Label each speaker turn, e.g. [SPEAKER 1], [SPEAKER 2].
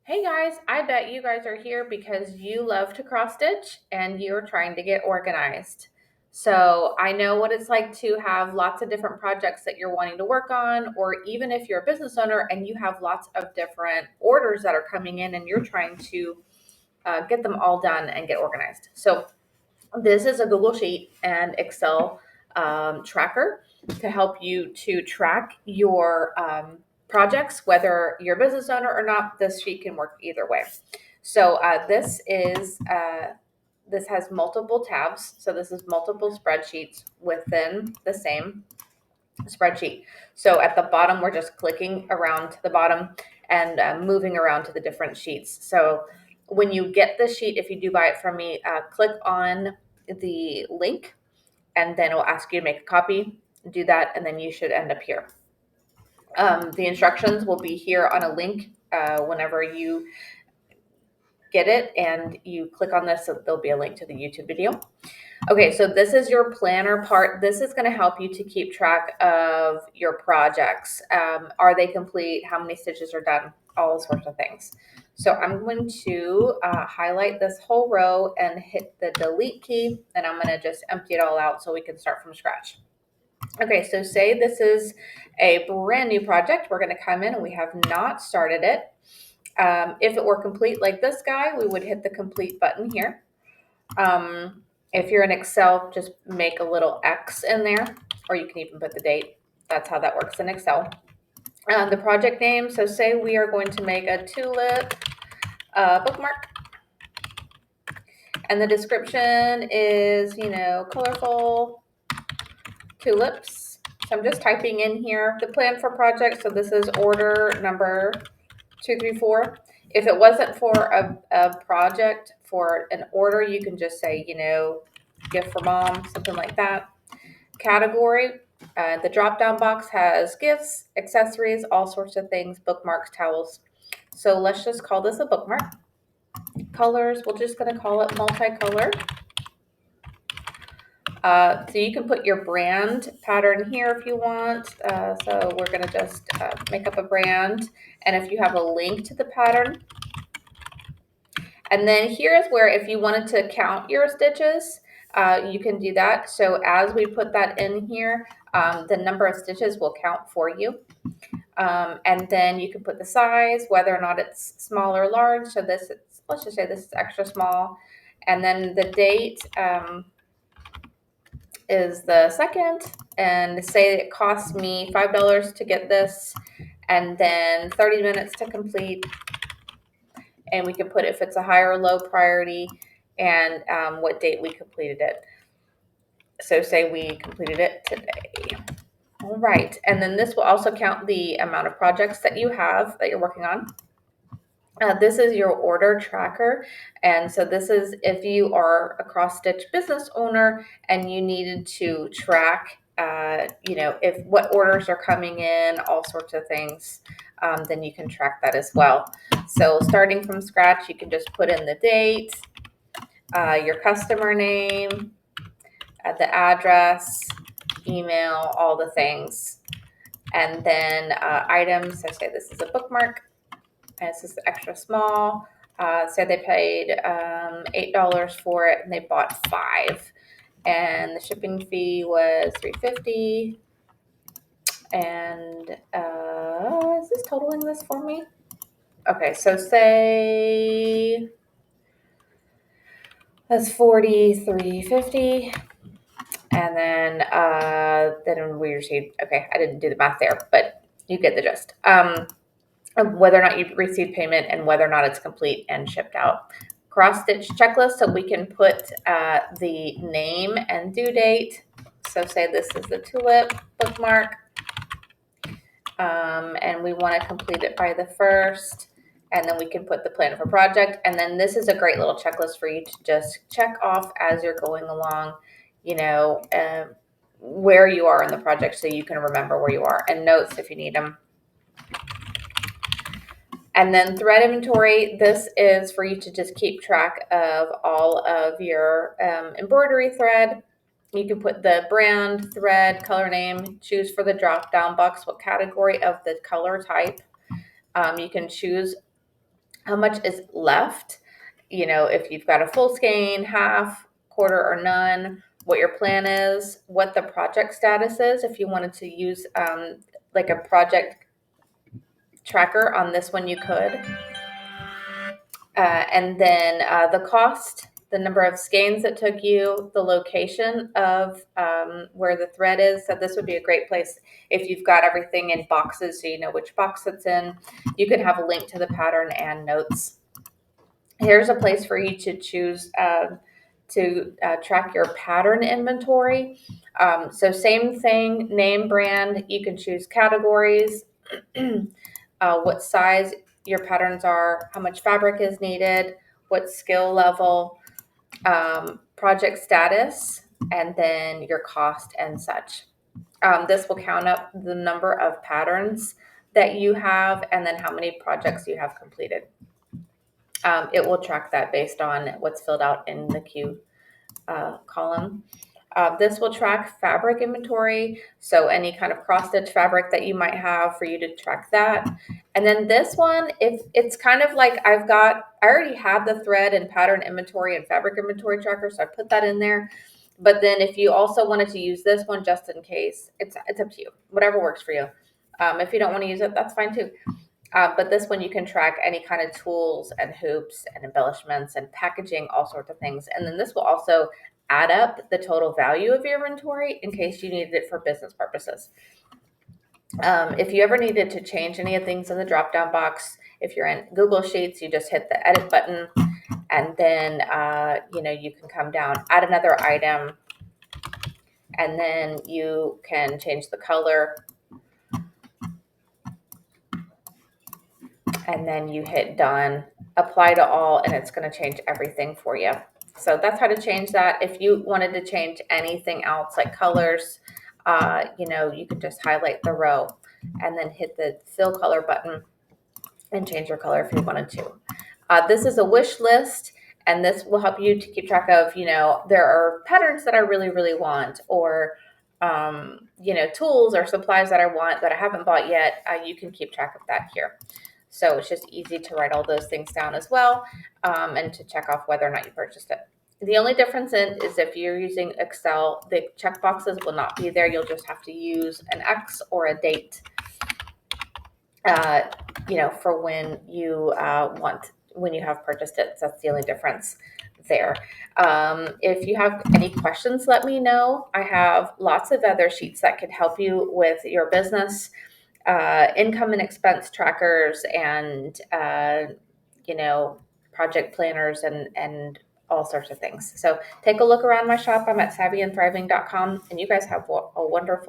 [SPEAKER 1] Hey guys, I bet you guys are here because you love to cross stitch and you're trying to get organized. So I know what it's like to have lots of different projects that you're wanting to work on, or even if you're a business owner and you have lots of different orders that are coming in and you're trying to get them all done and get organized. So this is a Google Sheet and Excel tracker to help you to track your projects, whether you're a business owner or not. This sheet can work either way. So this has multiple tabs. So this is multiple spreadsheets within the same spreadsheet. So at the bottom, we're just clicking around to the bottom and moving around to the different sheets. So when you get the sheet, if you do buy it from me, click on the link and then it will ask you to make a copy. Do that, and then you should end up here. The instructions will be here on a link whenever you get it, and you click on this, so there'll be a link to the YouTube video. Okay, so this is your planner part. This is going to help you to keep track of your projects. Are they complete? How many stitches are done? All sorts of things. So I'm going to highlight this whole row and hit the delete key, and I'm going to just empty it all out so we can start from scratch. Okay, so say this is a brand new project. We're going to come in and we have not started it. If it were complete like this guy, we would hit the complete button here. If you're in Excel, just make a little X in there, or you can even put the date. That's how that works in Excel. The project name, so say we are going to make a tulip bookmark. And the description is, colorful tulips. So I'm just typing in here the plan for project. So this is order number 234. If it wasn't for a project, for an order, you can just say, gift for mom, something like that. Category, the drop down box has gifts, accessories, all sorts of things, bookmarks, towels. So let's just call this a bookmark. Colors, we're just going to call it multicolor. So you can put your brand pattern here if you want. So we're going to just make up a brand. And if you have a link to the pattern. And then here's where if you wanted to count your stitches, you can do that. So as we put that in here, the number of stitches will count for you. And then you can put the size, whether or not it's small or large. So let's just say this is extra small. And then the date is the 2nd, and say it costs me $5 to get this, and then 30 minutes to complete. And we can put if it's a high or low priority, and what date we completed it. So say we completed it today. All right, and then this will also count the amount of projects that you have that you're working on. This is your order tracker. And so this is if you are a cross stitch business owner and you needed to track, if what orders are coming in, all sorts of things, then you can track that as well. So starting from scratch, you can just put in the date, your customer name, the address, email, all the things. And then items, so say this is a bookmark. And this is extra small. So they paid $8 for it, and they bought 5, and the shipping fee was $3.50. And is this totaling this for me? Okay, so say that's $43.50, and then we received. Okay, I didn't do the math there, but you get the gist. Of whether or not you received payment and whether or not it's complete and shipped out. Cross stitch checklist, so we can put the name and due date. So say this is the tulip bookmark, and we want to complete it by the 1st, and then we can put the plan for project. And then this is a great little checklist for you to just check off as you're going along, where you are in the project so you can remember where you are, and notes if you need them. And then thread inventory, this is for you to just keep track of all of your embroidery thread. You can put the brand, thread, color name, choose for the drop down box what category of the color type. You can choose how much is left, if you've got a full skein, half, quarter, or none, what your plan is, what the project status is. If you wanted to use like a project tracker on this one, you could. And then the cost, the number of skeins it took you, the location of where the thread is. So this would be a great place if you've got everything in boxes so you know which box it's in. You could have a link to the pattern and notes. Here's a place for you to choose to track your pattern inventory. So same thing, name, brand. You can choose categories, what size your patterns are, how much fabric is needed, what skill level, project status, and then your cost and such. This will count up the number of patterns that you have and then how many projects you have completed. It will track that based on what's filled out in the Q column. This will track fabric inventory, so any kind of cross stitch fabric that you might have for you to track that. And then this one, if it's kind of like I already have the thread and pattern inventory and fabric inventory tracker, so I put that in there. But then if you also wanted to use this one just in case, it's up to you, whatever works for you. If you don't want to use it, that's fine too. But this one you can track any kind of tools and hoops and embellishments and packaging, all sorts of things. And then this will also add up the total value of your inventory in case you needed it for business purposes. If you ever needed to change any of things in the drop-down box, if you're in Google Sheets, you just hit the edit button, and then you can come down, add another item, and then you can change the color. And then you hit done, apply to all, and it's going to change everything for you. So that's how to change that. If you wanted to change anything else like colors, you could just highlight the row and then hit the fill color button and change your color if you wanted to. This is a wish list, and this will help you to keep track of, there are patterns that I really, really want, or tools or supplies that I want that I haven't bought yet. You can keep track of that here. So it's just easy to write all those things down as well, and to check off whether or not you purchased it. The only difference is if you're using Excel, the checkboxes will not be there. You'll just have to use an X or a date, for when you when you have purchased it. So that's the only difference there. If you have any questions, let me know. I have lots of other sheets that could help you with your business. Income and expense trackers and, project planners and all sorts of things. So take a look around my shop. I'm at savvyandthriving.com, and you guys have a wonderful